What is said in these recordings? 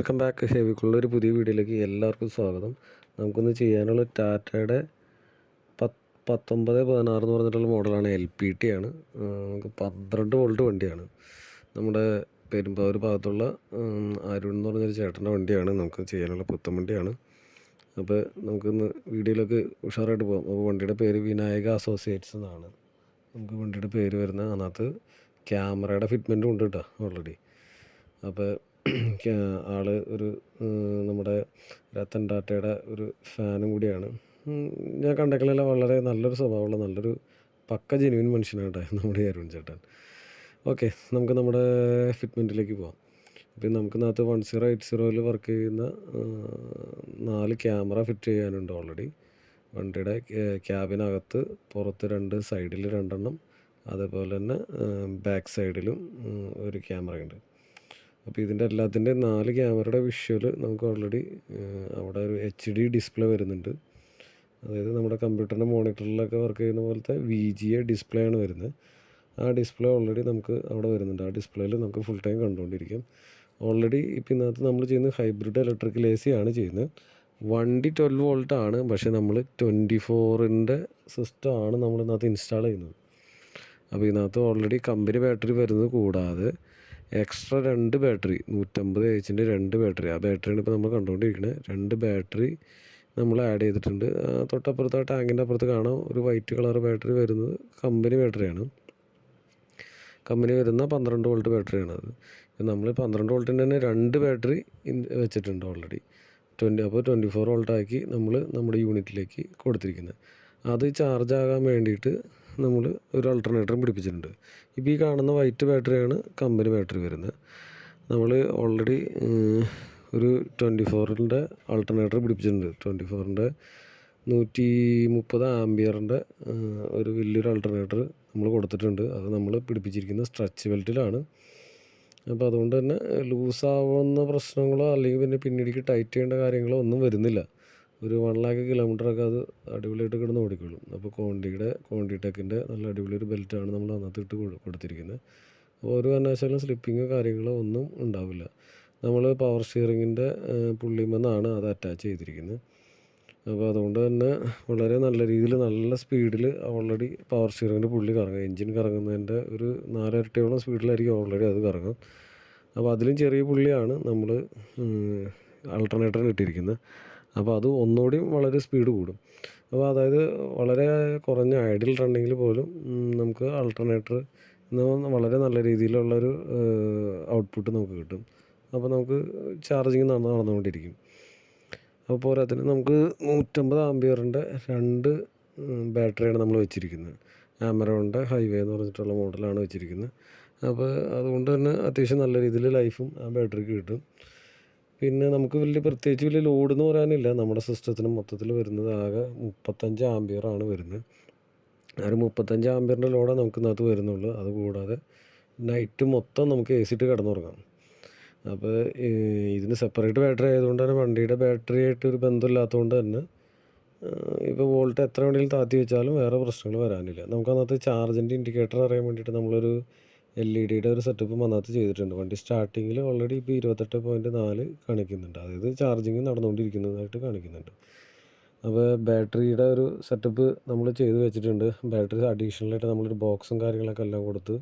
Welcome back. ഹെവിക്കുള്ള ഒരു പുതിയ വീഡിയോയിലേക്ക് എല്ലാവർക്കും സ്വാഗതം. നമുക്കൊന്ന് ചെയ്യാനുള്ള ടാറ്റയുടെ 1916 എന്ന് പറഞ്ഞിട്ടുള്ള മോഡലാണ്. LPT ആണ്. നമുക്ക് 12 വോൾട്ട് വണ്ടിയാണ്. നമ്മുടെ പെരുമ്പാവൂർ ഭാഗത്തുള്ള അരുൺ എന്ന് പറഞ്ഞൊരു ചേട്ടൻ്റെ വണ്ടിയാണ്. നമുക്ക് ചെയ്യാനുള്ള പുത്തൻ വണ്ടിയാണ്. അപ്പോൾ നമുക്കൊന്ന് വീഡിയോയിലേക്ക് ഉഷാറായിട്ട് പോകാം. അപ്പോൾ വണ്ടിയുടെ പേര് വിനായക അസോസിയേറ്റ്സ് എന്നാണ് നമുക്ക് വണ്ടിയുടെ പേര് വരുന്നത്. അതിനകത്ത് ക്യാമറയുടെ ഫിറ്റ്മെൻറ്റും ഉണ്ട് കേട്ടോ ഓൾറെഡി. അപ്പോൾ ആൾ ഒരു നമ്മുടെ രത്തൻ ടാറ്റയുടെ ഒരു ഫാനും കൂടിയാണ്. ഞാൻ കണ്ടേക്കലെല്ലാം വളരെ നല്ലൊരു സ്വഭാവമുള്ള നല്ലൊരു പക്ക ജെനുവിൻ മനുഷ്യനാണ് നമ്മുടെ അരുൺ ചേട്ടൻ. ഓക്കെ, നമുക്ക് നമ്മുടെ ഫിറ്റ്മെൻറ്റിലേക്ക് പോകാം. ഇപ്പം നമുക്കിനകത്ത് 1080 വർക്ക് ചെയ്യുന്ന 4 ക്യാമറ ഫിറ്റ് ചെയ്യാനുണ്ട് ഓൾറെഡി. വണ്ടിയുടെ ക്യാബിനകത്ത് പുറത്ത് 2 സൈഡിൽ 2 അതേപോലെ തന്നെ ബാക്ക് സൈഡിലും ഒരു ക്യാമറയുണ്ട്. അപ്പോൾ ഇതിൻ്റെ എല്ലാത്തിൻ്റെയും 4 ക്യാമറയുടെ വിഷ്വൽ നമുക്ക് ഓൾറെഡി അവിടെ ഒരു HD ഡിസ്പ്ലേ വരുന്നുണ്ട്. അതായത് നമ്മുടെ കമ്പ്യൂട്ടറിൻ്റെ മോണിറ്ററിലൊക്കെ വർക്ക് ചെയ്യുന്ന പോലത്തെ VGA ഡിസ്പ്ലേ ആണ് വരുന്നത്. ആ ഡിസ്പ്ലേ ഓൾറെഡി നമുക്ക് അവിടെ വരുന്നുണ്ട്. ആ ഡിസ്പ്ലേയിൽ നമുക്ക് ഫുൾ ടൈം കണ്ടുകൊണ്ടിരിക്കും. ഓൾറെഡി ഇപ്പം ഇതിനകത്ത് നമ്മൾ ചെയ്യുന്നത് ഹൈബ്രിഡ് ഇലക്ട്രിക്കൽ AC ആണ് ചെയ്യുന്നത്. വണ്ടി 12 വോൾട്ടാണ്, പക്ഷേ നമ്മൾ 24ൻ്റെ സിസ്റ്റമാണ് നമ്മൾ ഇതിനകത്ത് ഇൻസ്റ്റാൾ ചെയ്യുന്നത്. അപ്പോൾ ഇതിനകത്ത് ഓൾറെഡി കമ്പനി ബാറ്ററി വരുന്നത് കൂടാതെ എക്സ്ട്രാ 2 ബാറ്ററി 150Hൻ്റെ 2 ബാറ്ററി, ആ ബാറ്ററിയാണ് ഇപ്പോൾ നമ്മൾ കണ്ടുകൊണ്ടിരിക്കുന്നത്. 2 ബാറ്ററി നമ്മൾ ആഡ് ചെയ്തിട്ടുണ്ട്. തൊട്ടപ്പുറത്ത് ആ ടാങ്കിൻ്റെ അപ്പുറത്ത് കാണാം ഒരു വൈറ്റ് കളർ ബാറ്ററി വരുന്നത് കമ്പനി ബാറ്ററിയാണ്. കമ്പനി വരുന്ന 12 വോൾട്ട് ബാറ്ററിയാണത്. നമ്മൾ 12 വോൾട്ടിൻ്റെ തന്നെ 2 ബാറ്ററി വെച്ചിട്ടുണ്ട് ഓൾറെഡി. അപ്പോൾ 24 വോൾട്ടാക്കി നമ്മൾ നമ്മുടെ യൂണിറ്റിലേക്ക് കൊടുത്തിരിക്കുന്നത്. അത് ചാർജ് ആകാൻ വേണ്ടിയിട്ട് നമ്മൾ ഒരു അൾട്ടർനേറ്ററും പിടിപ്പിച്ചിട്ടുണ്ട്. ഇപ്പോൾ ഈ കാണുന്ന വൈറ്റ് ബാറ്ററിയാണ് കമ്പനി ബാറ്ററി വരുന്നത്. നമ്മൾ ഓൾറെഡി ഒരു 24ൻ്റെ അൾട്ടർനേറ്റർ പിടിപ്പിച്ചിട്ടുണ്ട്. 24ൻ്റെ 130 ആംബിയറിൻ്റെ ഒരു വലിയൊരു അൾട്ടർനേറ്റർ നമ്മൾ കൊടുത്തിട്ടുണ്ട്. അത് നമ്മൾ പിടിപ്പിച്ചിരിക്കുന്ന സ്ട്രെച്ച് ബെൽറ്റിലാണ്. അപ്പോൾ അതുകൊണ്ട് തന്നെ ലൂസാവുന്ന പ്രശ്നങ്ങളോ അല്ലെങ്കിൽ പിന്നെ പിന്നീടേക്ക് ടൈറ്റ് ചെയ്യേണ്ട കാര്യങ്ങളോ ഒന്നും വരുന്നില്ല. ഒരു 1 lakh കിലോമീറ്ററൊക്കെ അത് അടിപൊളിയായിട്ട് കിടന്ന് ഓടിക്കോളും. അപ്പോൾ കോണ്ടിടെക്കിൻ്റെ നല്ല അടിപൊളി ഒരു ബെൽറ്റാണ് നമ്മൾ അതിനകത്ത് ഇട്ട് കൊടുത്തിരിക്കുന്നത്. അപ്പോൾ ഒരു കാരണവശാലും സ്ലിപ്പിങ്ങോ കാര്യങ്ങളോ ഒന്നും ഉണ്ടാവില്ല. നമ്മൾ പവർ സ്റ്റിയറിങ്ങിൻ്റെ പുള്ളിമെന്നാണ് അത് അറ്റാച്ച് ചെയ്തിരിക്കുന്നത്. അപ്പോൾ അതുകൊണ്ട് തന്നെ വളരെ നല്ല രീതിയിൽ നല്ല സ്പീഡിൽ ഓൾറെഡി പവർ സ്റ്റിയറിങ്ങിൻ്റെ പുള്ളി കറങ്ങും. എൻജിൻ കറങ്ങുന്നതിൻ്റെ ഒരു 4 ഇരട്ടിയോളം സ്പീഡിലായിരിക്കും ഓൾറെഡി അത് കറങ്ങും. അപ്പോൾ അതിലും ചെറിയ പുള്ളിയാണ് നമ്മൾ അൾട്ടർനേറ്ററിന് ഇട്ടിരിക്കുന്നത്. അപ്പോൾ അത് ഒന്നുകൂടിയും വളരെ സ്പീഡ് കൂടും. അപ്പോൾ അതായത് വളരെ കുറഞ്ഞ ഐഡിൽ റണ്ണിങ്ങിൽ പോലും നമുക്ക് അൾട്ടർനേറ്റർ വളരെ നല്ല രീതിയിലുള്ളൊരു ഔട്ട്പുട്ട് നമുക്ക് കിട്ടും. അപ്പോൾ നമുക്ക് ചാർജിങ് നടന്നുകൊണ്ടിരിക്കും. അപ്പോൾ പോരാത്തിന് നമുക്ക് 150 ആംബിയറിൻ്റെ 2 ബാറ്ററിയാണ് നമ്മൾ വെച്ചിരിക്കുന്നത്. ആമറോണിൻ്റെ ഹൈവേ എന്ന് പറഞ്ഞിട്ടുള്ള മോഡലാണ് വെച്ചിരിക്കുന്നത്. അപ്പോൾ അതുകൊണ്ട് തന്നെ അത്യാവശ്യം നല്ല രീതിയിൽ ലൈഫും ആ ബാറ്ററിക്ക് കിട്ടും. പിന്നെ നമുക്ക് പ്രത്യേകിച്ച് വലിയ ലോഡ് എന്ന് പറയാനില്ല. നമ്മുടെ സിസ്റ്റത്തിന് മൊത്തത്തിൽ വരുന്നത് ആകെ 35 ആംബിയറാണ് വരുന്നത്. ആ ഒരു 35 ആംബിയറിൻ്റെ ലോഡേ നമുക്ക് ഇതിനകത്ത് വരുന്നുള്ളൂ. അതുകൂടാതെ നൈറ്റ് മൊത്തം നമുക്ക് AC ഇട്ട് കിടന്നുറങ്ങാം. അപ്പോൾ ഇതിന് സെപ്പറേറ്റ് ബാറ്ററി ആയതുകൊണ്ട് തന്നെ വണ്ടിയുടെ ബാറ്ററി ആയിട്ട് ഒരു ബന്ധമില്ലാത്തതുകൊണ്ട് തന്നെ ഇപ്പോൾ വോൾട്ട് എത്ര വേണമെങ്കിലും താത്തി വെച്ചാലും വേറെ പ്രശ്നങ്ങൾ വരാനില്ല. നമുക്കതിനകത്ത് ചാർജിൻ്റെ ഇൻഡിക്കേറ്റർ അറിയാൻ വേണ്ടിയിട്ട് നമ്മളൊരു LED ഒരു സെറ്റപ്പ് അതിനകത്ത് ചെയ്തിട്ടുണ്ട്. വണ്ടി സ്റ്റാർട്ടിങ്ങിൽ ഓൾറെഡി ഇപ്പോൾ 28.4 കാണിക്കുന്നുണ്ട്. അതായത് ചാർജിങ് നടന്നുകൊണ്ടിരിക്കുന്നതായിട്ട് കാണിക്കുന്നുണ്ട്. അപ്പോൾ ബാറ്ററിയുടെ ഒരു സെറ്റപ്പ് നമ്മൾ ചെയ്ത് വെച്ചിട്ടുണ്ട്. ബാറ്ററി അഡീഷണലായിട്ട് നമ്മളൊരു ബോക്സും കാര്യങ്ങളൊക്കെ എല്ലാം കൊടുത്ത്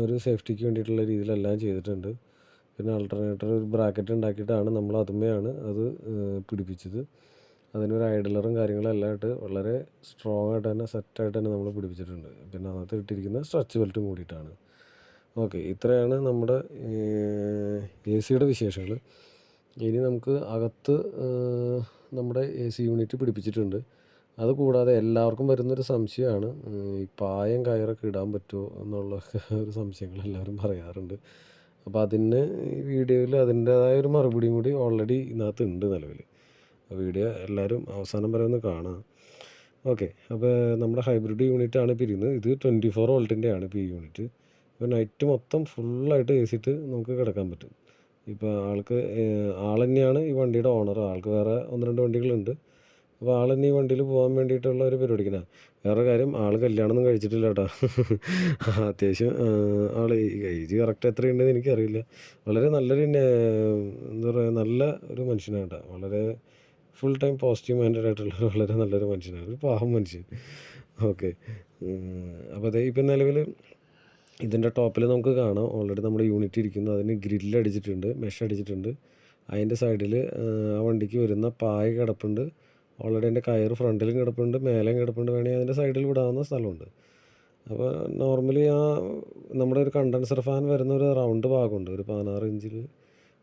ഒരു സേഫ്റ്റിക്ക് വേണ്ടിയിട്ടുള്ള രീതിയിലെല്ലാം ചെയ്തിട്ടുണ്ട്. പിന്നെ അൾട്ടർനേറ്റർ ഒരു ബ്രാക്കറ്റ് ഉണ്ടാക്കിയിട്ടാണ് നമ്മൾ അതുമേയാണ് അത് പിടിപ്പിച്ചത്. അതിനൊരു ഐഡലറും കാര്യങ്ങളും എല്ലാം ആയിട്ട് വളരെ സ്ട്രോങ് ആയിട്ട് തന്നെ സെറ്റായിട്ട് തന്നെ നമ്മൾ പിടിപ്പിച്ചിട്ടുണ്ട്. പിന്നെ അതിനകത്ത് ഇട്ടിരിക്കുന്ന സ്ട്രെച്ച് ബെൽറ്റും കൂടിയിട്ടാണ്. ഓക്കെ, ഇത്രയാണ് നമ്മുടെ AC വിശേഷങ്ങൾ. ഇനി നമുക്ക് അകത്ത് നമ്മുടെ AC യൂണിറ്റ് പിടിപ്പിച്ചിട്ടുണ്ട്. അതുകൂടാതെ എല്ലാവർക്കും വരുന്നൊരു സംശയമാണ് ഈ പായം കയറൊക്കെ ഇടാൻ പറ്റുമോ എന്നുള്ള ഒരു സംശയങ്ങൾ എല്ലാവരും പറയാറുണ്ട്. അപ്പോൾ അതിന് ഈ വീഡിയോയിൽ അതിൻ്റേതായ ഒരു മറുപടിയും കൂടി ഓൾറെഡി ഇതിനകത്ത് ഉണ്ട് നിലവിൽ. വീഡിയോ എല്ലാവരും അവസാനം വരെ ഒന്ന് കാണാം. ഓക്കെ, അപ്പോൾ നമ്മുടെ ഹൈബ്രിഡ് യൂണിറ്റാണ് ഇപ്പോൾ ഇരുന്നത്. ഇത് 24 വോൾട്ടിൻ്റെയാണ് ഇപ്പോൾ ഈ യൂണിറ്റ്. ഇപ്പോൾ നൈറ്റ് മൊത്തം ഫുള്ളായിട്ട് AC ഇട്ട് നമുക്ക് കിടക്കാൻ പറ്റും. ഇപ്പോൾ ആൾ തന്നെയാണ് ഈ വണ്ടിയുടെ ഓണർ. ആൾക്ക് വേറെ 1-2 വണ്ടികളുണ്ട്. അപ്പോൾ ആളെന്നെ ഈ വണ്ടിയിൽ പോകാൻ വേണ്ടിയിട്ടുള്ള ഒരു പരിപാടിക്കാണ്. വേറെ കാര്യം ആൾ കല്യാണമൊന്നും കഴിച്ചിട്ടില്ല കേട്ടോ. അത്യാവശ്യം ആൾ ഏജ് കറക്റ്റ് എത്രയുണ്ടെന്ന് എനിക്കറിയില്ല. വളരെ നല്ലൊരു എന്താ പറയുക, നല്ല ഒരു മനുഷ്യനാണ് കേട്ടോ. വളരെ ഫുൾ ടൈം പോസിറ്റീവ് മൈൻഡഡ് ആയിട്ടുള്ള വളരെ നല്ലൊരു മനുഷ്യനാണ്. ഒരു പാവം മനുഷ്യൻ. ഓക്കെ. അപ്പോൾ അതേ ഇപ്പം നിലവിൽ ഇതിൻ്റെ ടോപ്പിൽ നമുക്ക് കാണാം ഓൾറെഡി നമ്മുടെ യൂണിറ്റ് ഇരിക്കുന്നു. അതിന് ഗ്രില്ല് അടിച്ചിട്ടുണ്ട്, മെഷ് അടിച്ചിട്ടുണ്ട്. അതിൻ്റെ സൈഡിൽ ആ വണ്ടിക്ക് വരുന്ന പായ കിടപ്പുണ്ട്. ഓൾറെഡി അതിൻ്റെ കയറ് ഫ്രണ്ടിലും കിടപ്പുണ്ട്, മേലെയും കിടപ്പുണ്ട്. വേണമെങ്കിൽ അതിൻ്റെ സൈഡിൽ വിടാവുന്ന സ്ഥലമുണ്ട്. അപ്പോൾ നോർമലി നമ്മുടെ ഒരു കണ്ടൻസർ ഫാൻ വരുന്ന ഒരു റൗണ്ട് ഭാഗമുണ്ട്, ഒരു 16 ഇഞ്ചിൽ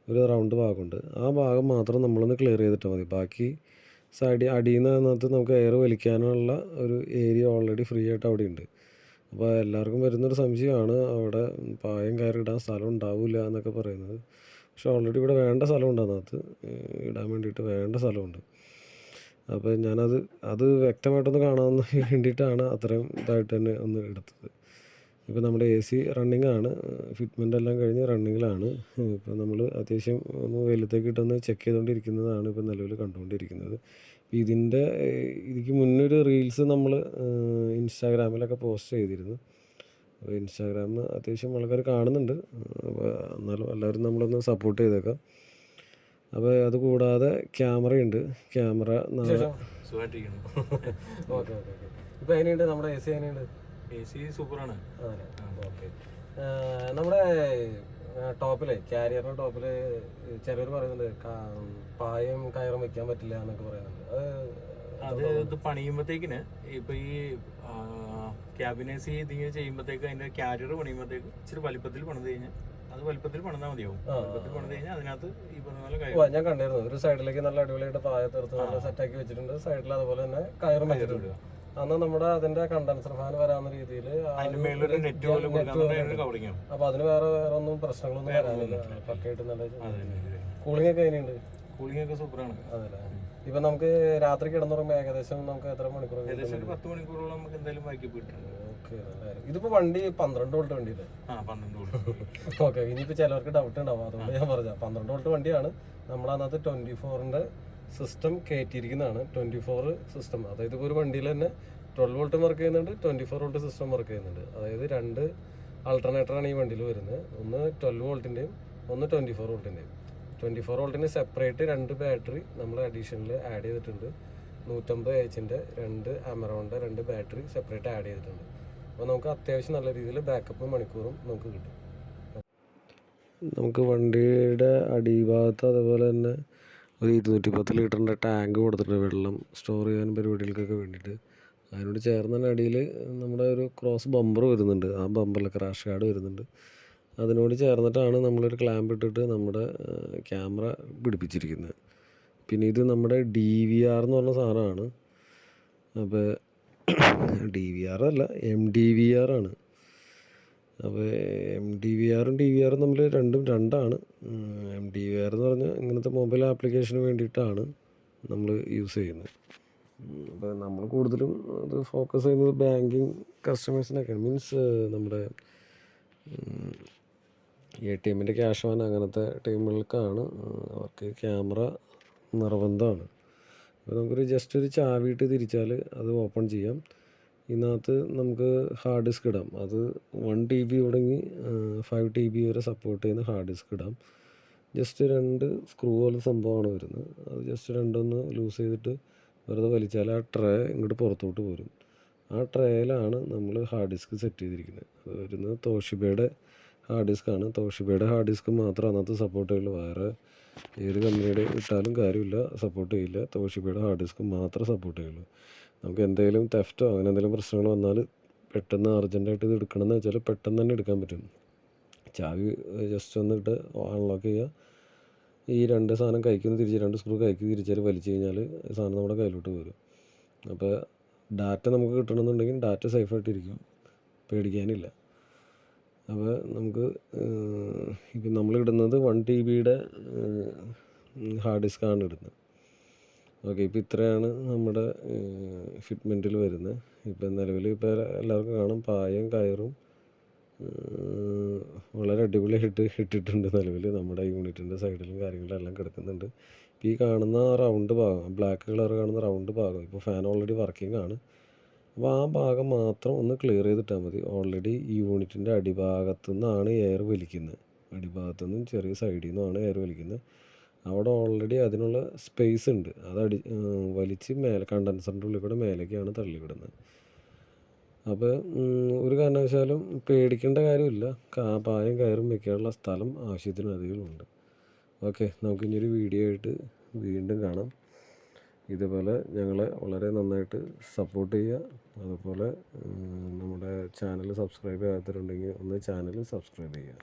ഒരു റൗണ്ട് ഭാഗമുണ്ട്. ആ ഭാഗം മാത്രം നമ്മളൊന്ന് ക്ലിയർ ചെയ്തിട്ടാൽ മതി. ബാക്കി അടിയിൽ നിന്നകത്ത് നമുക്ക് എയർ വലിക്കാനുള്ള ഒരു ഏരിയ ഓൾറെഡി ഫ്രീ ആയിട്ട് അവിടെ ഉണ്ട്. അപ്പോൾ എല്ലാവർക്കും വരുന്നൊരു സംശയമാണ് അവിടെ പായം കയറിയിടാൻ സ്ഥലം ഉണ്ടാവില്ല എന്നൊക്കെ പറയുന്നത്. പക്ഷെ ഓൾറെഡി ഇവിടെ വേണ്ട സ്ഥലമുണ്ട്, അതിനകത്ത് ഇടാൻ വേണ്ടിയിട്ട് വേണ്ട സ്ഥലമുണ്ട്. അപ്പോൾ അത് വ്യക്തമായിട്ടൊന്ന് കാണാൻ വേണ്ടിയിട്ടാണ് അത്രയും ഇതായിട്ട് തന്നെ ഒന്ന് എടുത്തത്. ഇപ്പോൾ നമ്മുടെ AC റണ്ണിങ് ആണ്, ഫിറ്റ്മെൻ്റ് എല്ലാം കഴിഞ്ഞ് റണ്ണിങ്ങിലാണ്. ഇപ്പോൾ നമ്മൾ അത്യാവശ്യം ഒന്ന് വെയിലത്തേക്ക് ഇട്ടൊന്ന് ചെക്ക് ചെയ്തുകൊണ്ടിരിക്കുന്നതാണ് ഇപ്പോൾ നിലവിൽ കണ്ടുകൊണ്ടിരിക്കുന്നത്. ഇതിക്ക് മുന്നൊരു റീൽസ് നമ്മൾ ഇൻസ്റ്റാഗ്രാമിലൊക്കെ പോസ്റ്റ് ചെയ്തിരുന്നു. അപ്പോൾ ഇൻസ്റ്റാഗ്രാമിൽ അത്യാവശ്യം ആൾക്കാർ കാണുന്നുണ്ട്. അപ്പോൾ എന്നാലും എല്ലാവരും നമ്മളൊന്ന് സപ്പോർട്ട് ചെയ്തേക്കാം. അപ്പോൾ അത് കൂടാതെ ക്യാമറയുണ്ട്. ക്യാമറ സുഖമായിട്ടിരിക്കുന്നു. Okay okay okay. ഇപ്പോൾ എങ്ങനെയുണ്ട് നമ്മുടെ AC? എങ്ങനെയുണ്ട്? AC സൂപ്പറാണ്. അതെ. ഓക്കെ. നമ്മുടെ ടോപ്പിലെ ക്യാരിയറിൻ്റെ ടോപ്പിൽ ചിലർ പറയുന്നുണ്ട് പായം കയറും വെക്കാൻ പറ്റില്ല എന്നൊക്കെ പറയുന്നുണ്ട്. ഇത് പണിയുമ്പോഴത്തേക്കിന് ഇപ്പൊ ഈ ക്യാബിനേസി ഇതിങ്ങനെ ചെയ്യുമ്പോഴത്തേക്ക് അതിന്റെ ക്യാരിയർ പണിയുമ്പോഴത്തേക്ക് ഇച്ചിരി വലിപ്പത്തിൽ പണിത് കഴിഞ്ഞാൽ അത് വലിപ്പത്തിൽ പണിതാൽ മതിയാവും. വലിപ്പത്തിൽ പണിത് കഴിഞ്ഞാൽ അതിനകത്ത് ഈ പറഞ്ഞ പോലെ ഞാൻ കണ്ടിരുന്നു ഒരു സൈഡിലേക്ക് നല്ല അടിപൊളിയായിട്ട് പായ തീർത്ത് നല്ല സെറ്റാക്കി വെച്ചിട്ടുണ്ട്. സൈഡിൽ അതുപോലെ തന്നെ കയറും വെച്ചിട്ടുണ്ട്. അന്ന് നമ്മുടെ അതിന്റെ കണ്ടൻസർ ഫാൻ വരാവുന്ന രീതിയിൽ അപ്പൊ അതിന് വേറെ ഒന്നും പ്രശ്നങ്ങളൊന്നും വരാനില്ല. പക്കയായിട്ട് നല്ല കൂളിംഗ് ഒക്കെ എങ്ങനെയുണ്ട്? കൂളിംഗ് ഒക്കെ സൂപ്പറാണ്. അതല്ലേ. ഇപ്പൊ നമുക്ക് രാത്രി കിടന്നുറങ്ങുമ്പോൾ ഏകദേശം നമുക്ക് എത്ര മണിക്കൂർ? ഏകദേശം 10 മണിക്കൂറോളം നമുക്ക് എന്തായാലും ബാക്കി പോയിട്ടുണ്ട്. ഓക്കെ. ഇതിപ്പോ വണ്ടി 12 വോൾട്ട് വണ്ടിയില്ലേ? 12 വോൾട്ട്. ഓക്കെ. ഇനിയിപ്പോ ചിലവർക്ക് ഡൗട്ട് ഉണ്ടാവും, അതുകൊണ്ട് ഞാൻ പറഞ്ഞ 12 വോൾട്ട് വണ്ടിയാണ്. നമ്മളതിനകത്ത് 24ന്റെ സിസ്റ്റം കയറ്റിയിരിക്കുന്നതാണ്. 24 സിസ്റ്റം, അതായത് ഇപ്പോൾ ഒരു വണ്ടിയിൽ തന്നെ 12 വോൾട്ട് വർക്ക് ചെയ്യുന്നുണ്ട്, 24 വോൾട്ട് സിസ്റ്റം വർക്ക് ചെയ്യുന്നുണ്ട്. അതായത് 2 ആൾട്ടർനേറ്ററാണ് ഈ വണ്ടിയിൽ വരുന്നത്. ഒന്ന് 12 വോൾട്ടിൻ്റെയും ഒന്ന് 24 വോൾട്ടിൻ്റെയും. 24 വോൾട്ടിന് സെപ്പറേറ്റ് 2 ബാറ്ററി നമ്മൾ അഡീഷണൽ ആഡ് ചെയ്തിട്ടുണ്ട്. 150 എച്ചിൻ്റെ 2 അമറോണിൻ്റെ 2 ബാറ്ററി സെപ്പറേറ്റ് ആഡ് ചെയ്തിട്ടുണ്ട്. അപ്പോൾ നമുക്ക് അത്യാവശ്യം നല്ല രീതിയിൽ ബാക്കപ്പ് മണിക്കൂറും നമുക്ക് കിട്ടും. നമുക്ക് വണ്ടിയുടെ അടിഭാഗത്ത് അതുപോലെ തന്നെ ഒരു 210 ലിറ്ററിൻ്റെ ടാങ്ക് കൊടുത്തിട്ടുണ്ട്, വെള്ളം സ്റ്റോർ ചെയ്യാൻ പരിപാടികൾക്കൊക്കെ വേണ്ടിയിട്ട്. അതിനോട് ചേർന്ന് തന്നെ അടിയിൽ നമ്മുടെ ഒരു ക്രോസ് ബമ്പർ വരുന്നുണ്ട്. ആ ബമ്പറിൽ ക്രാഷ് ഗാർഡ് വരുന്നുണ്ട്. അതിനോട് ചേർന്നിട്ടാണ് നമ്മളൊരു ക്ലാമ്പ് ഇട്ടിട്ട് നമ്മുടെ ക്യാമറ പിടിപ്പിച്ചിരിക്കുന്നത്. പിന്നെ ഇത് നമ്മുടെ DVR എന്ന് പറഞ്ഞ സാധനമാണ്. അപ്പോൾ DVR അല്ല, MDVR ആണ്. അപ്പോൾ MDVRും DVRും തമ്മിൽ രണ്ടാണ്. MDVR എന്ന് പറഞ്ഞാൽ ഇങ്ങനത്തെ മൊബൈൽ ആപ്ലിക്കേഷന് വേണ്ടിയിട്ടാണ് നമ്മൾ യൂസ് ചെയ്യുന്നത്. അപ്പോൾ നമ്മൾ കൂടുതലും അത് ഫോക്കസ് ചെയ്യുന്നത് ബാങ്കിങ് കസ്റ്റമേഴ്സിനൊക്കെയാണ്. മീൻസ് നമ്മുടെ ATMൻ്റെ ക്യാഷ് വാൻ അങ്ങനത്തെ ടീമുകൾക്കാണ് അവർക്ക് ക്യാമറ നിർബന്ധമാണ്. അപ്പോൾ നമുക്കൊരു ജസ്റ്റ് ഒരു ചാവിയിട്ട് തിരിച്ചാൽ അത് ഓപ്പൺ ചെയ്യാം. ഇതിനകത്ത് നമുക്ക് ഹാർഡ് ഡിസ്ക് ഇടാം. അത് 1 TB തുടങ്ങി 5 TB വരെ സപ്പോർട്ട് ചെയ്യുന്ന ഹാർഡ് ഡിസ്ക് ഇടാം. ജസ്റ്റ് 2 സ്ക്രൂ പോലെ സംഭവമാണ് വരുന്നത്. അത് ജസ്റ്റ് രണ്ടൊന്ന് ലൂസ് ചെയ്തിട്ട് വെറുതെ വലിച്ചാൽ ആ ട്രേ ഇങ്ങോട്ട് പുറത്തോട്ട് പോരും. ആ ട്രേയിലാണ് നമ്മൾ ഹാർഡ് ഡിസ്ക് സെറ്റ് ചെയ്തിരിക്കുന്നത്. അത് വരുന്നത് തോഷിബയുടെ ഹാർഡ് ഡിസ്ക്കാണ്. തോഷിബയുടെ ഹാർഡ് ഡിസ്ക് മാത്രം അതിനകത്ത് സപ്പോർട്ട് ചെയ്യുള്ളൂ. വേറെ ഏത് കമ്പനിയുടെ ഇട്ടാലും കാര്യമില്ല, സപ്പോർട്ട് ചെയ്യില്ല. തോഷിബയുടെ ഹാർഡ് ഡിസ്ക് മാത്രമേ സപ്പോർട്ട് ചെയ്യുള്ളൂ. നമുക്ക് എന്തെങ്കിലും തെഫ്റ്റോ അങ്ങനെ എന്തെങ്കിലും പ്രശ്നങ്ങൾ വന്നാൽ പെട്ടെന്ന് അർജൻറ്റായിട്ട് ഇത് എടുക്കണമെന്ന് വെച്ചാൽ പെട്ടെന്ന് തന്നെ എടുക്കാൻ പറ്റും. ചാവി ജസ്റ്റ് ഒന്നിട്ട് അൺലോക്ക് ചെയ്യുക. ഈ 2 സാധനം കൈക്കൊന്ന് തിരിച്ച് 2 സ്ക്രൂ കൈക്ക് തിരിച്ചാൽ വലിച്ചു കഴിഞ്ഞാൽ സാധനം നമ്മുടെ കയ്യിലോട്ട് വരും. അപ്പോൾ ഡാറ്റ നമുക്ക് കിട്ടണമെന്നുണ്ടെങ്കിൽ ഡാറ്റ സേഫായിട്ടിരിക്കും, പേടിക്കാനില്ല. അപ്പോൾ നമുക്ക് ഇപ്പം നമ്മളിടുന്നത് 1 TBയുടെ ഹാർഡ് ഡിസ്ക്കാണ് ഇടുന്നത്. ഓക്കെ. ഇപ്പോൾ ഇത്രയാണ് നമ്മുടെ ഫിറ്റ്മെൻറ്റിൽ വരുന്നത്. ഇപ്പം നിലവിൽ ഇപ്പോൾ എല്ലാവർക്കും കാണും പായം കയറും വളരെ അടിപൊളിയായിട്ട് ഇട്ടിട്ടുണ്ട്. നിലവിൽ നമ്മുടെ യൂണിറ്റിൻ്റെ സൈഡിലും കാര്യങ്ങളെല്ലാം കിടക്കുന്നുണ്ട്. ഈ കാണുന്ന റൗണ്ട് ഭാഗം, ബ്ലാക്ക് കളർ കാണുന്ന റൗണ്ട് ഭാഗം, ഇപ്പോൾ ഫാൻ ഓൾറെഡി വർക്കിംഗ് ആണ്. അപ്പോൾ ആ ഭാഗം മാത്രം ഒന്ന് ക്ലിയർ ചെയ്തിട്ടാൽ മതി. ഓൾറെഡി ഈ യൂണിറ്റിൻ്റെ അടിഭാഗത്തു നിന്നാണ് എയർ വലിക്കുന്നത്. അടിഭാഗത്തു നിന്നും ചെറിയ സൈഡിൽ നിന്നുമാണ് എയർ വലിക്കുന്നത്. അവിടെ ഓൾറെഡി അതിനുള്ള സ്പേസ് ഉണ്ട്. അത് വലിച്ച് മേലെ കണ്ടൻസറിൻ്റെ ഉള്ളിൽ കൂടെ മേലേക്കാണ് തള്ളിവിടുന്നത്. അപ്പോൾ ഒരു കാരണവശാലും പേടിക്കേണ്ട കാര്യമില്ല. പായും കയറും വെക്കാനുള്ള സ്ഥലം ആവശ്യത്തിനധികമുണ്ട്. ഓക്കെ, നമുക്കിനിയൊരു വീഡിയോ ആയിട്ട് വീണ്ടും കാണാം. ഇതുപോലെ ഞങ്ങളെ വളരെ നന്നായിട്ട് സപ്പോർട്ട് ചെയ്യുക. അതുപോലെ നമ്മുടെ ചാനൽ സബ്സ്ക്രൈബ് ചെയ്യാത്തവരുണ്ടെങ്കിൽ ഒന്ന് ചാനൽ സബ്സ്ക്രൈബ് ചെയ്യുക.